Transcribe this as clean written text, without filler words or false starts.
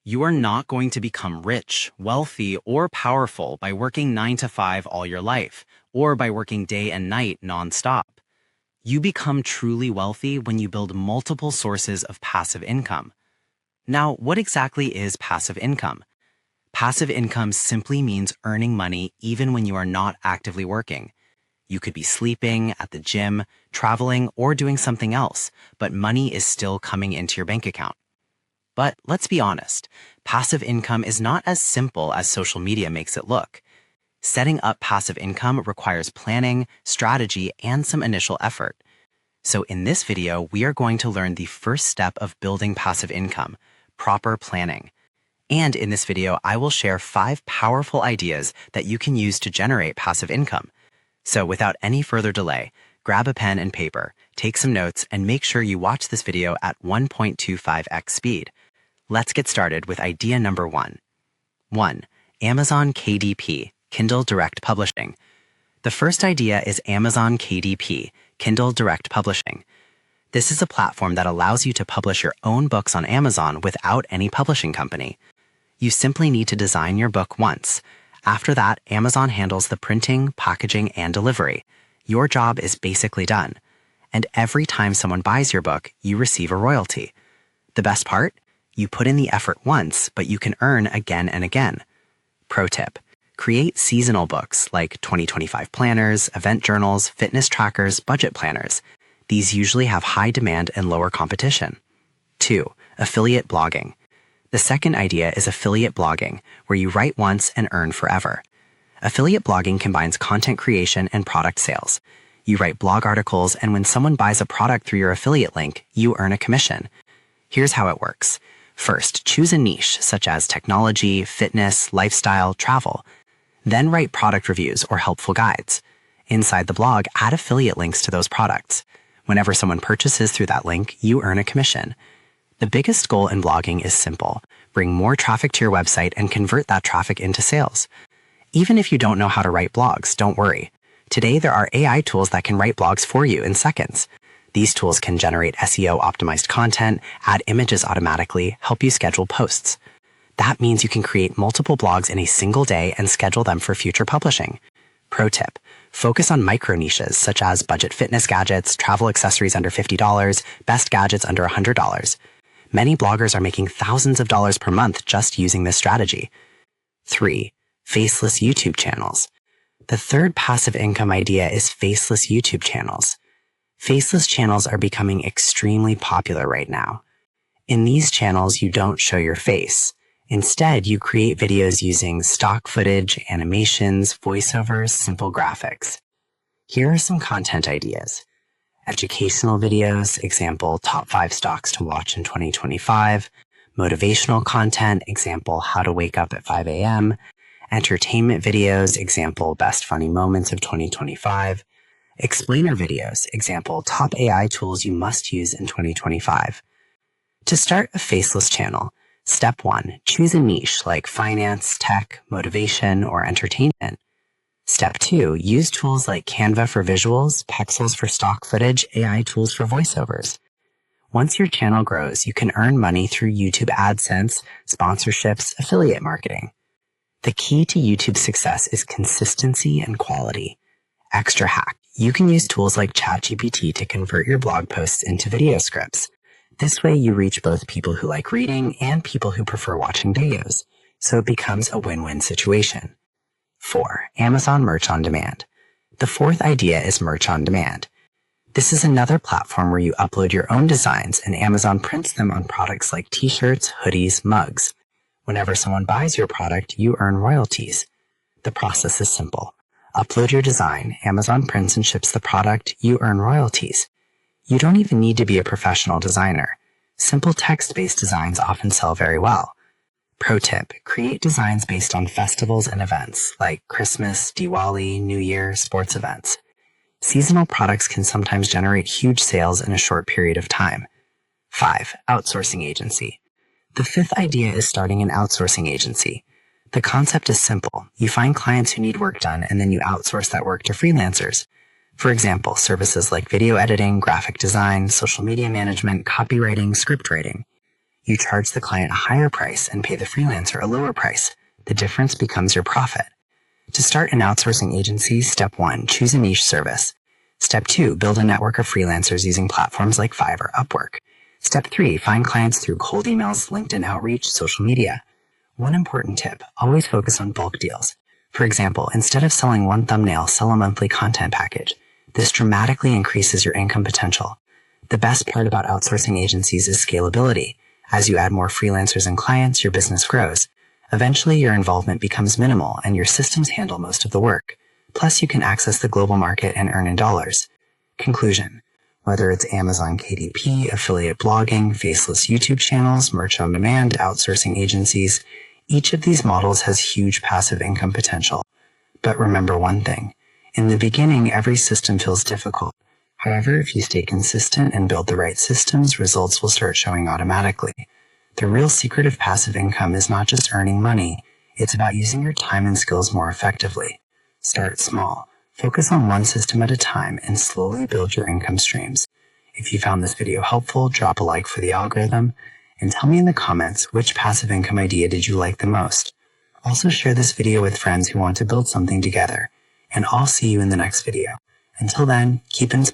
You are not going to become rich, wealthy, or powerful by working 9 to 5 all your life, or by working day and night nonstop. You become truly wealthy when you build multiple sources of passive income. Now, what exactly is passive income? Passive income simply means earning money even when you are not actively working. You could be sleeping, at the gym, traveling, or doing something else, but money is still coming into your bank account. But let's be honest, passive income is not as simple as social media makes it look. Setting up passive income requires planning, strategy, and some initial effort. So in this video, we are going to learn the first step of building passive income, proper planning. And in this video, I will share 5 powerful ideas that you can use to generate passive income. So without any further delay, grab a pen and paper, take some notes, and make sure you watch this video at 1.25x speed. Let's get started with idea number 1. 1. Amazon KDP, Kindle Direct Publishing. The first idea is Amazon KDP, Kindle Direct Publishing. This is a platform that allows you to publish your own books on Amazon without any publishing company. You simply need to design your book once. After that, Amazon handles the printing, packaging, and delivery. Your job is basically done. And every time someone buys your book, you receive a royalty. The best part? You put in the effort once, but you can earn again and again. Pro tip: create seasonal books like 2025 planners, event journals, fitness trackers, budget planners. These usually have high demand and lower competition. 2. Affiliate blogging. The second idea is affiliate blogging, where you write once and earn forever. Affiliate blogging combines content creation and product sales. You write blog articles, and when someone buys a product through your affiliate link, you earn a commission. Here's how it works. First, choose a niche such as technology, fitness, lifestyle, travel. Then write product reviews or helpful guides. Inside the blog, add affiliate links to those products. Whenever someone purchases through that link, you earn a commission. The biggest goal in blogging is simple: bring more traffic to your website and convert that traffic into sales. Even if you don't know how to write blogs, don't worry. Today, there are AI tools that can write blogs for you in seconds. These tools can generate SEO-optimized content, add images automatically, help you schedule posts. That means you can create multiple blogs in a single day and schedule them for future publishing. Pro tip: focus on micro niches such as budget fitness gadgets, travel accessories under $50, best gadgets under $100. Many bloggers are making thousands of dollars per month just using this strategy. 3. Faceless YouTube channels. The third passive income idea is faceless YouTube channels. Faceless channels are becoming extremely popular right now. In these channels, you don't show your face. Instead, you create videos using stock footage, animations, voiceovers, simple graphics. Here are some content ideas. Educational videos, example, top 5 stocks to watch in 2025. Motivational content, example, how to wake up at 5 a.m. Entertainment videos, example, best funny moments of 2025. Explainer videos, example, top AI tools you must use in 2025. To start a faceless channel, step 1, choose a niche like finance, tech, motivation, or entertainment. Step 2, use tools like Canva for visuals, Pexels for stock footage, AI tools for voiceovers. Once your channel grows, you can earn money through YouTube AdSense, sponsorships, affiliate marketing. The key to YouTube's success is consistency and quality. Extra hack: you can use tools like ChatGPT to convert your blog posts into video scripts. This way you reach both people who like reading and people who prefer watching videos, so it becomes a win-win situation. 4. Amazon Merch on Demand. The fourth idea is Merch on Demand. This is another platform where you upload your own designs and Amazon prints them on products like t-shirts, hoodies, mugs. Whenever someone buys your product, you earn royalties. The process is simple. Upload your design, Amazon prints and ships the product, you earn royalties. You don't even need to be a professional designer. Simple text-based designs often sell very well. Pro tip: create designs based on festivals and events like Christmas, Diwali, New Year, sports events. Seasonal products can sometimes generate huge sales in a short period of time. 5. Outsourcing agency. The fifth idea is starting an outsourcing agency. The concept is simple. You find clients who need work done and then you outsource that work to freelancers. For example, services like video editing, graphic design, social media management, copywriting, script writing. You charge the client a higher price and pay the freelancer a lower price. The difference becomes your profit. To start an outsourcing agency, step 1, choose a niche service. Step 2, build a network of freelancers using platforms like Fiverr or Upwork. Step 3, find clients through cold emails, LinkedIn outreach, social media. One important tip, always focus on bulk deals. For example, instead of selling one thumbnail, sell a monthly content package. This dramatically increases your income potential. The best part about outsourcing agencies is scalability. As you add more freelancers and clients, your business grows. Eventually, your involvement becomes minimal and your systems handle most of the work. Plus, you can access the global market and earn in dollars. Conclusion. Whether it's Amazon KDP, affiliate blogging, Faceless YouTube channels, merch on demand, outsourcing agencies, each of these models has huge passive income potential. But remember one thing. In the beginning, every system feels difficult. However, if you stay consistent and build the right systems, results will start showing automatically. The real secret of passive income is not just earning money, it's about using your time and skills more effectively. Start small. Focus on one system at a time and slowly build your income streams. If you found this video helpful, drop a like for the algorithm, and tell me in the comments which passive income idea did you like the most. Also share this video with friends who want to build something together, and I'll see you in the next video. Until then, keep inspired.